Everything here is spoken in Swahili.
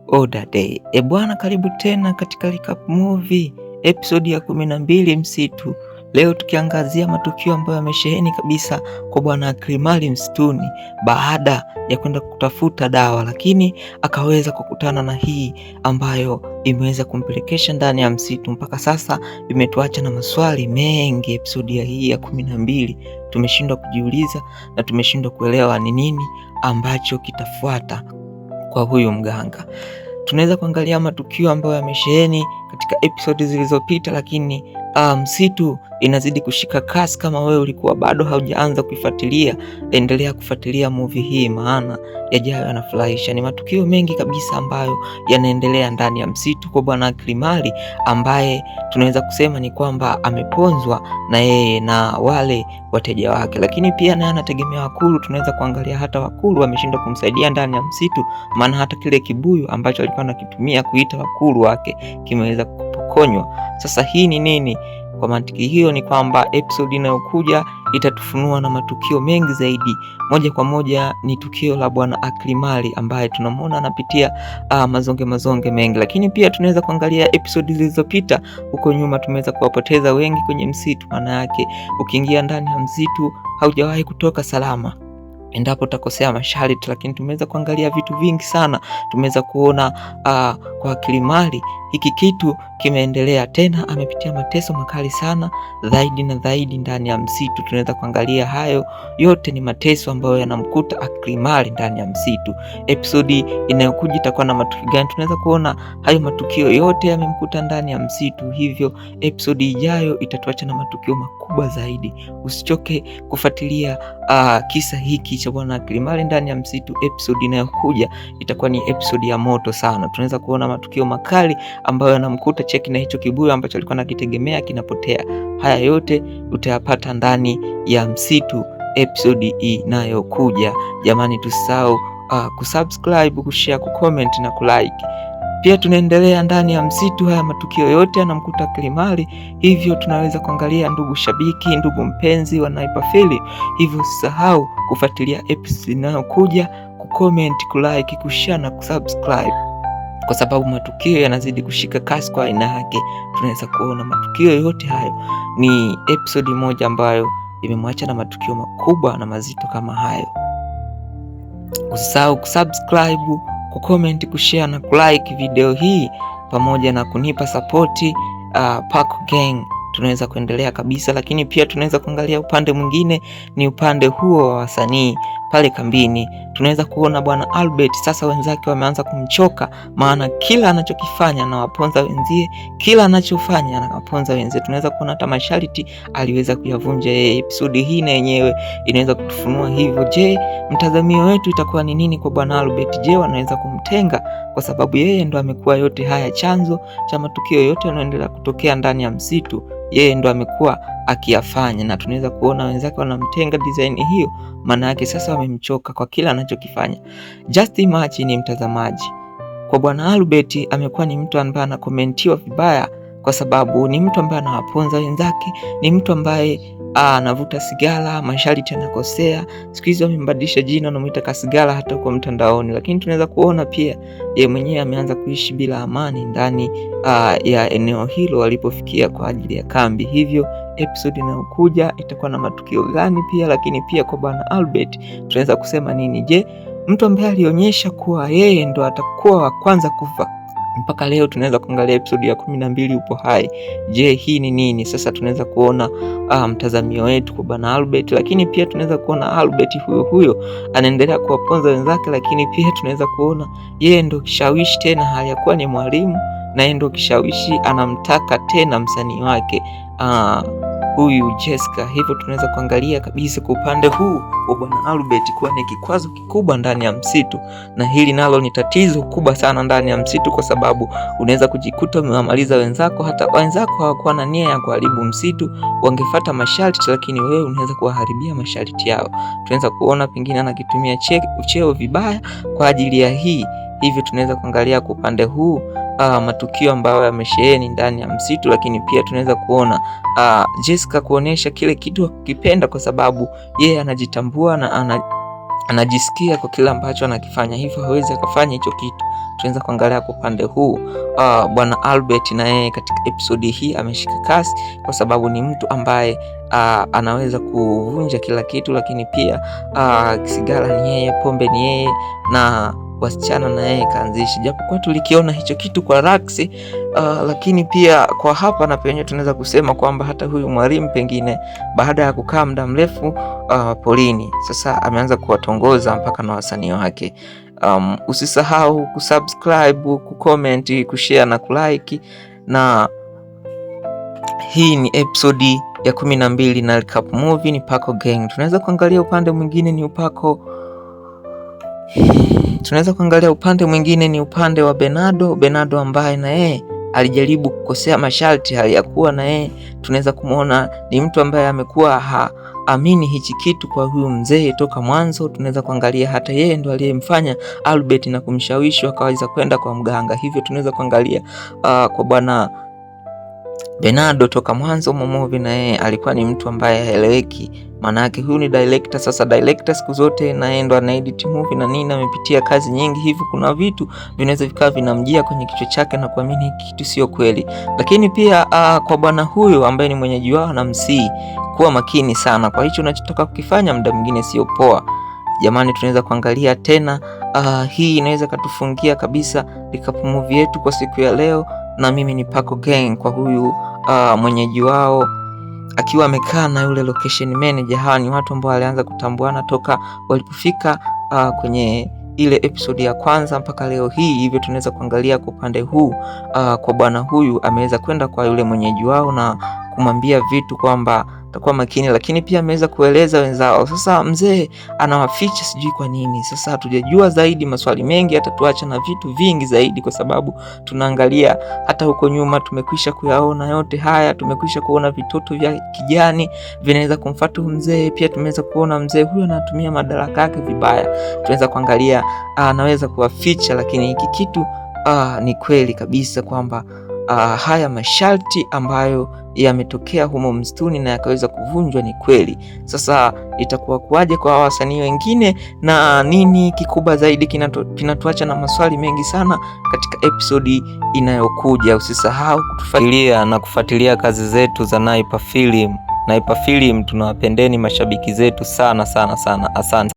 Other Day. Bwana, karibu tena katika Recap Movie episode ya 12 Msitu. Leo tukiangazia matukio ambayo yamesheheni kabisa kwa bwana Aklimali msituni baada ya kwenda kutafuta dawa, lakini akaweza kukutana na hii ambayo imeweza kumpelekesha ndani ya msitu. Mpaka sasa imetuacha na maswali mengi. Episode ya hii ya 12 tumeshindwa kujiuliza na tumeshindwa kuelewa ni nini ambacho kitafuata kwa huyu mganga. Tunaweza kuangalia matukio ambayo yamesheheni katika episode zilizopita, lakini msitu inazidi kushika kasi. Kama wewe ulikuwa bado haujaanza kuifuatilia, endelea kufuatilia movie hii, maana yajayo yanafurahisha. Ni matukio mengi kabisa ambayo yanaendelea ndani ya msitu kwa bwana Aklimali, ambaye tunaweza kusema ni kwamba ameponzwa na yeye na wale wateja wake, lakini pia naye anategemea Wakulu. Tunaweza kuangalia hata Wakulu wameshindwa kumsaidia ndani ya msitu, maana hata kile kibuyu ambacho alikuwa anakitumia kuita Wakulu wake kimeweza kupokonywa. Sasa hii ni nini? Kwa mantiki hiyo ni kwamba episode inayokuja itatufunua na matukio mengi zaidi. Moja kwa moja ni tukio la bwana Aklimali ambaye tunamwona anapitia mazonge mengi, lakini pia tunaweza kuangalia episode zilizopita. Huko nyuma tumeweza kuwapoteza wengi kwenye msitu, maana yake ukiingia ndani ya msitu haujawahi kutoka salama endapo utakosea masharti. Lakini tumeweza kuangalia vitu vingi sana. Tumeweza kuona kwa Aklimali hiki kitu kimeendelea tena, amepitia mateso makali sana zaidi na zaidi ndani ya msitu. Tunaweza kuangalia hayo yote ni mateso ambayo yanamkuta Aklimali ndani ya msitu. Episode inayokuja itakuwa na matukio gani? Tunaweza kuona hayo matukio yote yamemkuta ndani ya msitu, hivyo episode ijayo itatuacha na matukio makubwa zaidi. Usichoke kufuatilia kisa hiki cha bwana Aklimali ndani ya msitu. Episode inayokuja itakuwa ni episode ya moto sana. Tunaweza kuona matukio makali ambayo yanamkuta, cheki na hicho kibuyu ambacho alikuwa nakitegemea kinapotea. Haya yote utayapata ndani ya msitu episode inayokuja. Jamani, tusahau kusubscribe, kushare, kucomment na kulike. Pia tunaendelea ndani ya msitu, haya matukio yote yanamkuta Aklimali, hivyo tunaweza kuangalia ndugu shabiki, ndugu mpenzi wa Naipafeli. Hivyo usisahau kufuatilia episode inayokuja, kucomment, kulike, kushare na kusubscribe, kwa sababu matukio yanazidi kushika kasi kwa aina yake. Tunaweza kuona matukio yote hayo ni episode moja ambayo imemwacha na matukio makubwa na mazito kama hayo. Usisahau kusubscribe, kucomment, kushare na kulike video hii pamoja na kunipa support. Paco Gang tunaweza kuendelea kabisa, lakini pia tunaweza kuangalia upande mwingine, ni upande huo wa wasanii pale kambini. Tunaweza kuona bwana Albert sasa wenzake wameanza kumchoka, maana kila anachokifanya anawaponza wenzie, kila anachofanya anawaponza wenzie. Tunaweza kuona hata masharti aliweza kuyavunja yeye. Episode hii na yenyewe inaweza kutufunua hivyo. Je, mtazamio wetu itakuwa ni nini kwa bwana Albert? Je, wanaweza kumtenga kwa sababu yeye ndo amekuwa yote haya, chanzo cha matukio yote yanayoendelea kutokea ndani ya msitu? Yeye ndo amekuwa akiyafanya, na tunaweza kuona wenzake wanamtenga design hiyo, maana yake sasa wamemchoka kwa kila anachokifanya. Just imagine mtazamaji, kwa bwana Albert amekuwa ni mtu ambaye anakomentiwa vibaya, kwa sababu ni mtu ambaye anawaponza wenzake, ni mtu ambaye anavuta sigara, masharti anakosea. Siku hizo amembadilisha jina, anamuita Kasigara hata kwa mtandaoni. Lakini tunaweza kuona pia yeye mwenyewe ameanza kuishi bila amani ndani ya eneo hilo walipofikia kwa ajili ya kambi. Hivyo episode inayokuja itakuwa na matukio gani pia? Lakini pia kwa bwana Albert tunaweza kusema nini? Je, mtu ambaye alionyesha kuwa yeye ndo atakuwa wa kwanza kufa, mpaka leo tunaweza kuangalia episode ya 12 upo hai. Je, hii ni nini? Sasa tunaweza kuona mtazamio wetu kwa bwana Albert, lakini pia tunaweza kuona Albert huyo anaendelea kuwaponza wenzake, lakini pia tunaweza kuona yeye ndo kishawishi tena, hayakuwa ni mwalimu, na yeye ndo kishawishi anamtaka tena msanii wake huyu Jessica. Hivyo tunaweza kuangalia kabisa kwa upande huu wa bwana Albert kuwa ni kikwazo kikubwa ndani ya msitu, na hili nalo ni tatizo kubwa sana ndani ya msitu, kwa sababu unaweza kujikuta umewamaliza wenzako. Hata wenzako hawakuwa na nia ya kuharibu msitu, wangefuata masharti, lakini wewe unaweza kuwaharibia masharti yao. Tunaweza kuona pengine anakitumia cheo vibaya kwa ajili ya hii. Hivyo tunaweza kuangalia kwa upande huu matukio ambayo yamesheheni ndani ya msitu, lakini pia tunaweza kuona Jessica kuonesha kile kitu akipenda, kwa sababu yeye anajitambua na anajisikia kwa kila ambacho anakifanya, hivyo hawezi akafanya hicho kitu. Tunaweza kuangalia kwa upande huu bwana Albert na yeye katika episodi hii ameshika kasi, kwa sababu ni mtu ambaye anaweza kuvunja kila kitu, lakini pia sigara ni yeye, pombe ni yeye, na wasichana na yeye kaanzisha, japokuwa tulikiona hicho kitu kwa Raksi, lakini pia kwa hapa na penye tunaweza kusema kwamba hata huyu mwalimu pengine baada ya kukaa muda mrefu polini, sasa ameanza kuwatongoza mpaka na wasanii wake. Usisahau kusubscribe, kucomment, kushare na kulike. Na hii ni episodi ya 12 na recap movie ni Pako Gang. Tunaweza kuangalia upande mwingine ni upande wa Bernardo ambaye na yeye alijaribu kukosea masharti, hali ya kuwa na yeye tunaweza kumuona ni mtu ambaye amekuwa haamini hichi kitu kwa huyu mzee toka mwanzo. Tunaweza kuangalia hata yeye ndo aliyemfanya Albert na kumshawishi akaweza kwenda kwa mganga. Hivyo tunaweza kuangalia kwa bwana Bernardo toka mwanzo movie na yeye alikuwa ni mtu ambaye haeleweki. Maana yake huyu ni director. Sasa director siku zote na yeye ndo ana edit movie na nini, amepitia kazi nyingi, hivyo kuna vitu vinaweza vikawa vinamjia kwenye kichwa chake na kuamini kitu sio kweli. Lakini pia kwa bwana huyu ambaye ni mwenyeji wao na msii kuwa makini sana kwa hicho unachotaka kukifanya, muda mwingine sio poa. Jamani, tunaweza kuangalia tena hii inaweza katufungia kabisa recap movie yetu kwa siku ya leo. Na mimi ni Pako Gang, kwa huyu mwenyeji wao akiwa amekaa na yule location manager. Hawa ni watu ambao walianza kutambuana toka walipofika kwenye ile episode ya kwanza mpaka leo hii. Hivyo tunaweza kuangalia kwa upande huu kwa bwana huyu ameweza kwenda kwa yule mwenyeji wao na kumwambia vitu kwamba atakuwa makini, lakini pia ameweza kueleza wenzao. Sasa mzee anawaficha sijui kwa nini. Sasa hatujajua zaidi, maswali mengi atatuacha na vitu vingi zaidi, kwa sababu tunaangalia hata huko nyuma tumekwisha kuyaona yote haya. Tumekwisha kuona vitoto vya kijani vinaweza kumfuata mzee, pia tumeweza kuona mzee huyo anatumia madaraka yake vibaya. Tunaweza kuangalia anaweza kuwaficha, lakini hiki kitu ni kweli kabisa kwamba haya masharti ambayo yametokea humo msituni na yakaweza kuvunjwa ni kweli. Sasa itakuwa kuaje kwa wasanii wengine na nini kikubwa zaidi kinatuacha na maswali mengi sana katika episodi inayokuja. Usisahau kutufuatilia na kufuatilia kazi zetu za Naipa Film. Naipa Film tunawapendeni mashabiki zetu sana sana sana. Asante.